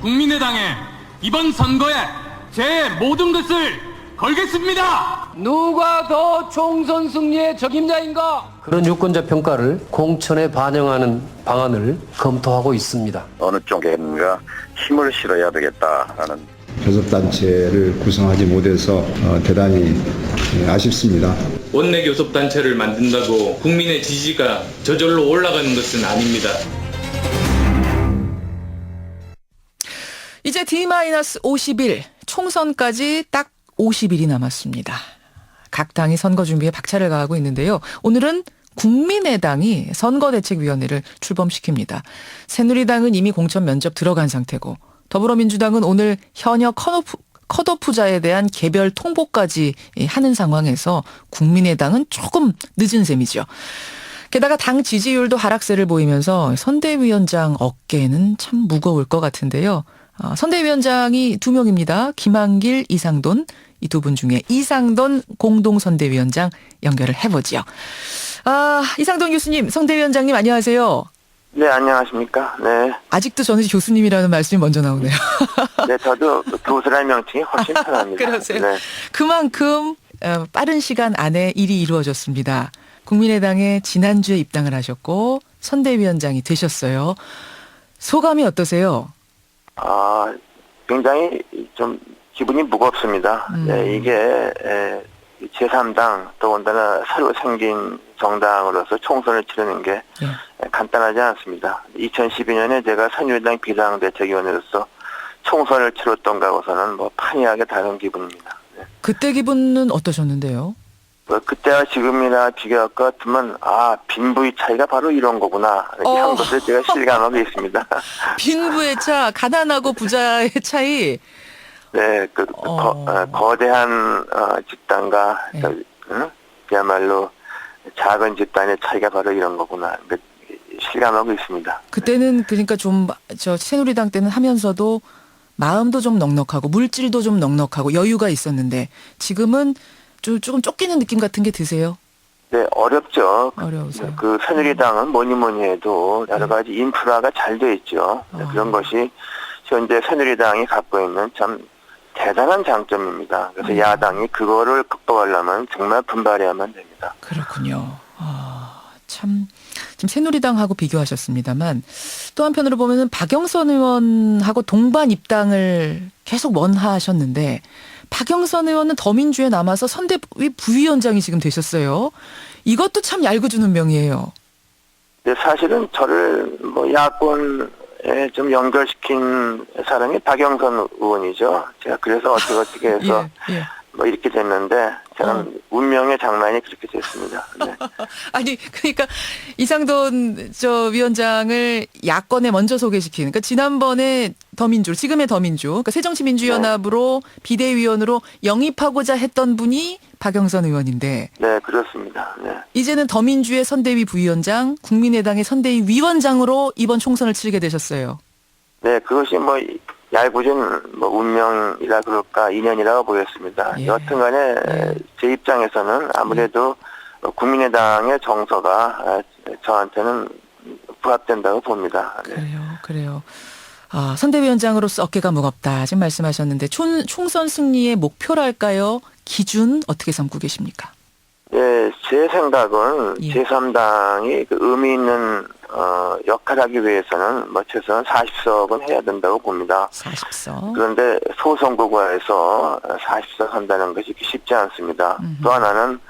국민의당에 이번 선거에 제 모든 것을 걸겠습니다. 누가 더 총선 승리의 적임자인가? 그런 유권자 평가를 공천에 반영하는 방안을 검토하고 있습니다. 어느 쪽인가 힘을 실어야 되겠다라는 교섭단체를 구성하지 못해서 대단히 아쉽습니다. 원내 교섭단체를 만든다고 국민의 지지가 저절로 올라가는 것은 아닙니다. 이제 D-50일, 총선까지 딱 50일이 남았습니다. 각 당이 선거 준비에 박차를 가하고 있는데요. 오늘은 국민의당이 선거대책위원회를 출범시킵니다. 새누리당은 이미 공천 면접 들어간 상태고 더불어민주당은 오늘 현역 컷오프자에 대한 개별 통보까지 하는 상황에서 국민의당은 조금 늦은 셈이죠. 게다가 당 지지율도 하락세를 보이면서 선대위원장 어깨는 참 무거울 것 같은데요. 선대위원장이 2명입니다. 김한길, 이상돈. 이 두 분 중에 이상돈 공동선대위원장 연결을 해보지요. 이상돈 교수님, 선대위원장님 안녕하세요. 네, 안녕하십니까. 네. 아직도 저는 교수님이라는 말씀이 먼저 나오네요. 네, 저도 교수라는 명칭이 훨씬 편합니다. 그러세요. 네. 그만큼 빠른 시간 안에 일이 이루어졌습니다. 국민의당에 지난주에 입당을 하셨고 선대위원장이 되셨어요. 소감이 어떠세요? 굉장히 좀 기분이 무겁습니다. 네, 이게 제3당 더군다나 새로 생긴 정당으로서 총선을 치르는 게 간단하지 않습니다. 2012년에 제가 새누리당 비상대책위원으로서 총선을 치렀던가 하고서는 판이하게 다른 기분입니다. 네. 그때 기분은 어떠셨는데요? 그때와 지금이나 비교할 것 같으면 빈부의 차이가 바로 이런 거구나 이렇게 한 것을 제가 실감하고 있습니다. 빈부의 차, 가난하고 부자의 차이. 네, 거대한 집단과 그야말로 작은 집단의 차이가 바로 이런 거구나 실감하고 있습니다. 그때는 그러니까 좀 새누리당 때는 하면서도 마음도 좀 넉넉하고 물질도 좀 넉넉하고 여유가 있었는데 지금은 조금 쫓기는 느낌 같은 게 드세요? 네, 어렵죠. 어려우세요. 그 새누리당은 뭐니 해도 여러 가지 인프라가 잘 돼 있죠. 그런 것이 현재 새누리당이 갖고 있는 참 대단한 장점입니다. 그래서 야당이 그거를 극복하려면 정말 분발해야만 됩니다. 그렇군요. 참 지금 새누리당하고 비교하셨습니다만 또 한편으로 보면은 박영선 의원하고 동반 입당을 계속 원하셨는데 박영선 의원은 더민주에 남아서 선대위 부위원장이 지금 되셨어요. 이것도 참 얄궂은 명이에요. 네, 사실은 저를 야권에 좀 연결시킨 사람이 박영선 의원이죠. 제가 그래서 어떻게 해서 이렇게 됐는데 저는 운명의 장난이 그렇게 됐습니다. 네. 아니 그러니까 이상돈 위원장을 야권에 먼저 소개시키는. 그러니까 지난번에 더민주, 지금의 더민주, 그러니까 새정치민주연합으로 비대위원으로 영입하고자 했던 분이 박영선 의원인데. 네, 그렇습니다. 네. 이제는 더민주의 선대위 부위원장, 국민의당의 선대위 위원장으로 이번 총선을 치르게 되셨어요. 네, 그것이 얄궂은 운명이라 그럴까 인연이라고 보였습니다. 여튼간에 제 입장에서는 아무래도 국민의당의 정서가 저한테는 부합된다고 봅니다. 네. 그래요. 선대위원장으로서 어깨가 무겁다 지금 말씀하셨는데 총선 승리의 목표랄까요? 기준 어떻게 삼고 계십니까? 네, 제 생각은 제3당이 의미 있는 역할을 하기 위해서는 최소한 40석은 해야 된다고 봅니다. 40석. 그런데 소선거구에서 40석 한다는 것이 쉽지 않습니다. 또 하나는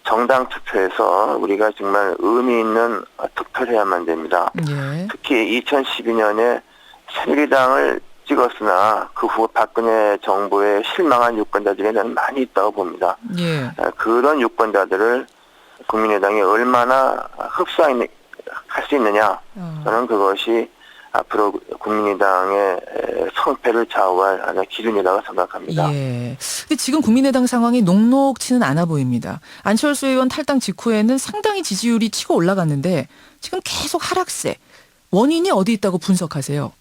정당 투표에서 우리가 정말 의미 있는 투표를 해야만 됩니다. 특히 2012년에 새누리당을 찍었으나 그 후 박근혜 정부에 실망한 유권자들이 많이 있다고 봅니다. 그런 유권자들을 국민의당이 얼마나 흡수할 수 있느냐. 저는 그것이 앞으로 국민의당의 성패를 좌우할 기준이라고 생각합니다. 근데 지금 국민의당 상황이 녹록치는 않아 보입니다. 안철수 의원 탈당 직후에는 상당히 지지율이 치고 올라갔는데 지금 계속 하락세. 원인이 어디 있다고 분석하세요?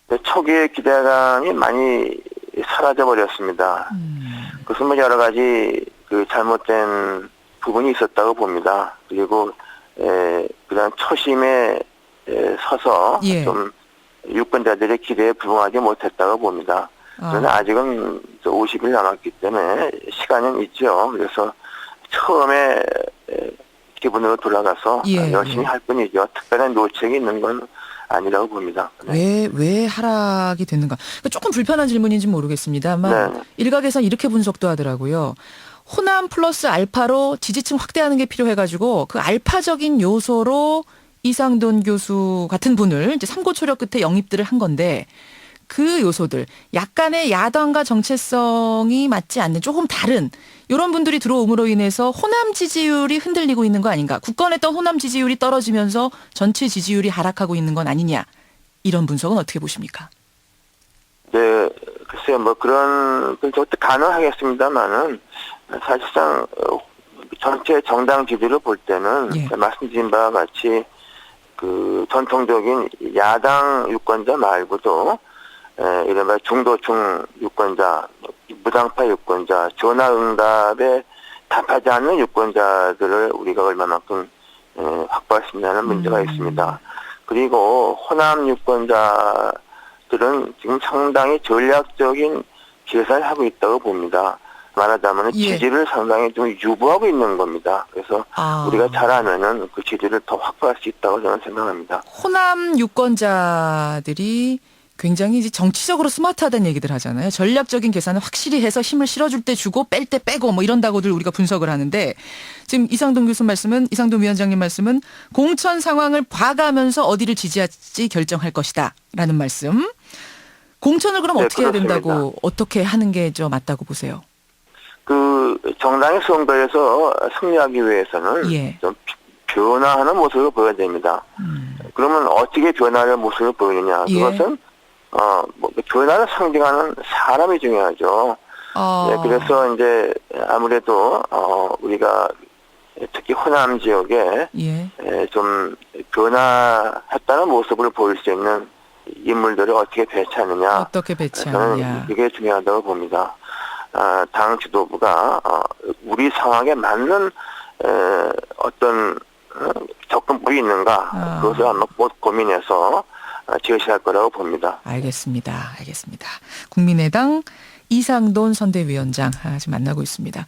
네, 초기의 기대감이 많이 사라져 버렸습니다. 그것은 여러 가지 잘못된 부분이 있었다고 봅니다. 그리고 그런 초심에 서서 좀 유권자들의 기대에 부응하지 못했다고 봅니다. 그러나 아직은 50일 남았기 때문에 시간은 있죠. 그래서 처음에 기분으로 돌아가서 예, 열심히 예. 할 뿐이죠. 특별한 노책이 있는 건 아니라고 봅니다. 네. 왜 하락이 됐는가? 조금 불편한 질문인지 모르겠습니다만 네. 일각에선 이렇게 분석도 하더라고요. 호남 플러스 알파로 지지층 확대하는 게 필요해가지고 그 알파적인 요소로 이상돈 교수 같은 분을 이제 삼고초려 끝에 영입들을 한 건데 그 요소들 약간의 야당과 정체성이 맞지 않는 조금 다른 이런 분들이 들어옴으로 인해서 호남 지지율이 흔들리고 있는 거 아닌가. 굳건했던 호남 지지율이 떨어지면서 전체 지지율이 하락하고 있는 건 아니냐. 이런 분석은 어떻게 보십니까? 네, 글쎄요, 뭐 그런 분석도 가능하겠습니다만은 사실상 전체 정당 지지를 볼 때는 예. 말씀드린 바와 같이 그 전통적인 야당 유권자 말고도 이른바 중도층 유권자, 무당파 유권자, 전화응답에 답하지 않는 유권자들을 우리가 얼마만큼 확보할 수 있냐는 문제가 있습니다. 그리고 호남 유권자들은 지금 상당히 전략적인 계산을 하고 있다고 봅니다. 말하자면 예. 지지를 상당히 좀 유보하고 있는 겁니다. 그래서 우리가 잘하면은 그 지지를 더 확보할 수 있다고 저는 생각합니다. 호남 유권자들이 굉장히 이제 정치적으로 스마트하다는 얘기들 하잖아요. 전략적인 계산을 확실히 해서 힘을 실어줄 때 주고 뺄 때 빼고 뭐 이런다고들 우리가 분석을 하는데 지금 이상돈 위원장님 말씀은 공천 상황을 봐가면서 어디를 지지할지 결정할 것이다 라는 말씀. 공천을 그럼 네, 어떻게 해야 그렇습니다. 된다고 어떻게 하는 게 좀 맞다고 보세요? 그 정당의 선거에서 승리하기 위해서는 예. 좀 변화하는 모습을 보여야 됩니다. 그러면 어떻게 변화하는 모습을 보이느냐? 예. 그것은 뭐 변화를 상징하는 사람이 중요하죠. 네, 그래서 이제 아무래도 우리가 특히 호남 지역에 예. 좀 변화했다는 모습을 보일 수 있는 인물들을 어떻게 배치하느냐. 어떻게 저는 배치하느냐. 이게 중요하다고 봅니다. 당 지도부가 우리 상황에 맞는 어떤 접근법이 있는가 그것을 아마 곧 고민해서 제시할 거라고 봅니다. 알겠습니다. 국민의당 이상돈 선대위원장 지금 만나고 있습니다.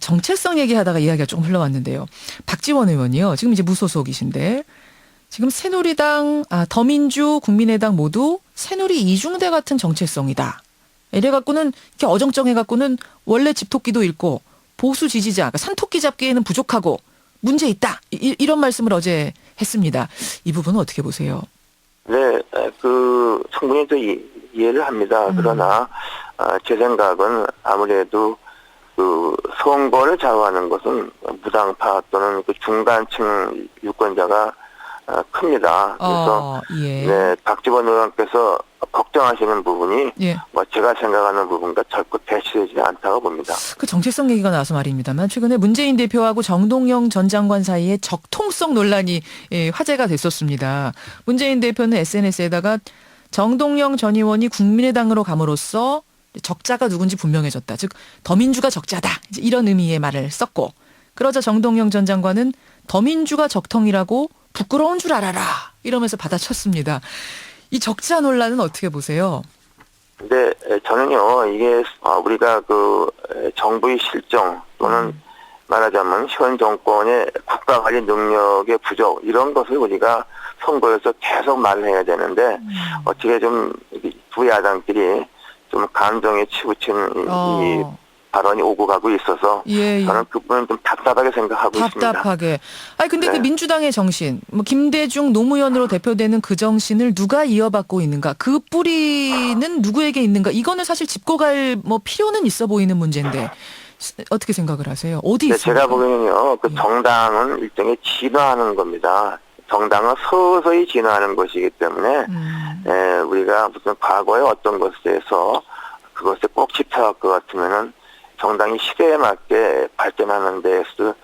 정체성 얘기하다가 이야기가 조금 흘러왔는데요. 박지원 의원이요. 지금 이제 무소속이신데 지금 새누리당, 더민주, 국민의당 모두 새누리 이중대 같은 정체성이다. 이래갖고는 이렇게 어정쩡해갖고는 원래 집토끼도 잃고 보수 지지자, 그러니까 산토끼 잡기에는 부족하고 문제 있다. 이런 말씀을 어제 했습니다. 이 부분은 어떻게 보세요? 네, 충분히 또 이해를 합니다. 그러나 제 생각은 아무래도 그 선거를 좌우하는 것은 무당파 또는 그 중간층 유권자가 큽니다. 그래서 예. 네, 박지원 의원께서 걱정하시는 부분이 예. 뭐 제가 생각하는 부분과 결코 배치되지 않다고 봅니다. 그 정체성 얘기가 나와서 말입니다만 최근에 문재인 대표하고 정동영 전 장관 사이에 적통성 논란이 화제가 됐었습니다. 문재인 대표는 SNS에다가 정동영 전 의원이 국민의당으로 감으로써 적자가 누군지 분명해졌다. 즉 더민주가 적자다. 이제 이런 의미의 말을 썼고 그러자 정동영 전 장관은 더민주가 적통이라고 부끄러운 줄 알아라. 이러면서 받아쳤습니다. 이 적자 논란은 어떻게 보세요? 네, 저는요, 이게, 우리가 정부의 실정 또는 말하자면 현 정권의 국가 관리 능력의 부족, 이런 것을 우리가 선거에서 계속 말을 해야 되는데, 어떻게 좀 두 야당끼리 좀 감정에 치우친 이 발언이 오고 가고 있어서 예. 저는 그 부분은 좀 답답하게 생각하고 있습니다. 답답하게. 아니 근데 네. 그 민주당의 정신, 뭐 김대중 노무현으로 대표되는 그 정신을 누가 이어받고 있는가? 그 뿌리는 누구에게 있는가? 이거는 사실 짚고 갈 뭐 필요는 있어 보이는 문제인데 어떻게 생각을 하세요? 어디 네, 있습니까? 제가 보기에는요, 그 정당은 일종의 진화하는 겁니다. 정당은 서서히 진화하는 것이기 때문에 우리가 무슨 과거의 어떤 것에 대해서 그것에 꼭 집착할 것 같으면은 정당이 시대에 맞게 발전하는 데에서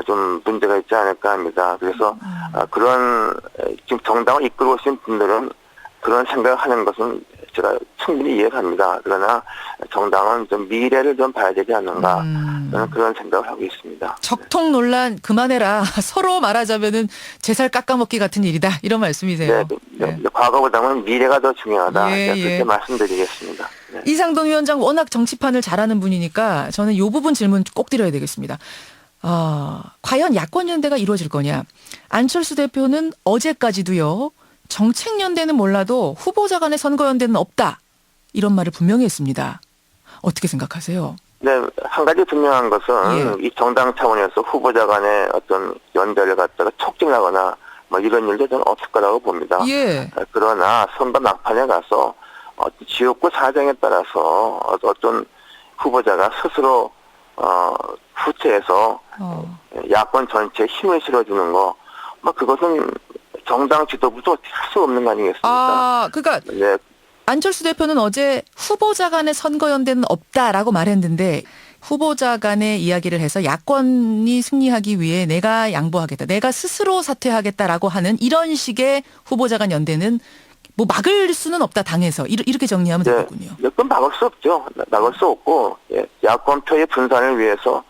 좀 문제가 있지 않을까 합니다. 그래서 그런 지금 정당을 이끌고 계신 분들은 그런 생각을 하는 것은 제가 충분히 이해합니다. 그러나 정당은 좀 미래를 좀 봐야 되지 않는가 저는 그런 생각을 하고 있습니다. 적통 논란 그만해라. 서로 말하자면은 제살 깎아먹기 같은 일이다. 이런 말씀이세요. 네, 네. 과거보다는 미래가 더 중요하다. 예, 그렇게 예. 말씀드리겠습니다. 네. 이상돈 위원장 워낙 정치판을 잘하는 분이니까 저는 이 부분 질문 꼭 드려야 되겠습니다. 과연 야권연대가 이루어질 거냐. 안철수 대표는 어제까지도요. 정책연대는 몰라도 후보자 간의 선거연대는 없다. 이런 말을 분명히 했습니다. 어떻게 생각하세요? 네, 한 가지 분명한 것은 이 정당 차원에서 후보자 간의 어떤 연대를 갖다가 촉진하거나 뭐 이런 일도 저는 없을 거라고 봅니다. 예. 그러나 선거 막판에 가서 지역구 사정에 따라서 어떤 후보자가 스스로 후퇴해서 야권 전체에 힘을 실어주는 거, 뭐 그것은 정당 지도부도 어떻게 할 수 없는 거 아니겠습니까? 그러니까 네. 안철수 대표는 어제 후보자 간의 선거연대는 없다라고 말했는데 후보자 간의 이야기를 해서 야권이 승리하기 위해 내가 양보하겠다. 내가 스스로 사퇴하겠다라고 하는 이런 식의 후보자 간 연대는 뭐 막을 수는 없다 당에서 이렇게 정리하면 되겠군요. 그건 막을 수 없죠. 막을 수 없고 야권표의 분산을 위해서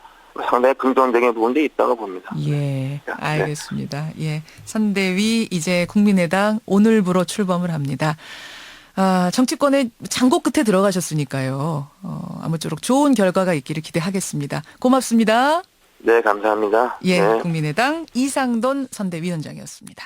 상당히 긍정적인 부분도 있다고 봅니다. 예, 알겠습니다. 예, 선대위 이제 국민의당 오늘부로 출범을 합니다. 정치권의 장고 끝에 들어가셨으니까요. 아무쪼록 좋은 결과가 있기를 기대하겠습니다. 고맙습니다. 네, 감사합니다. 예, 네. 국민의당 이상돈 선대위원장이었습니다.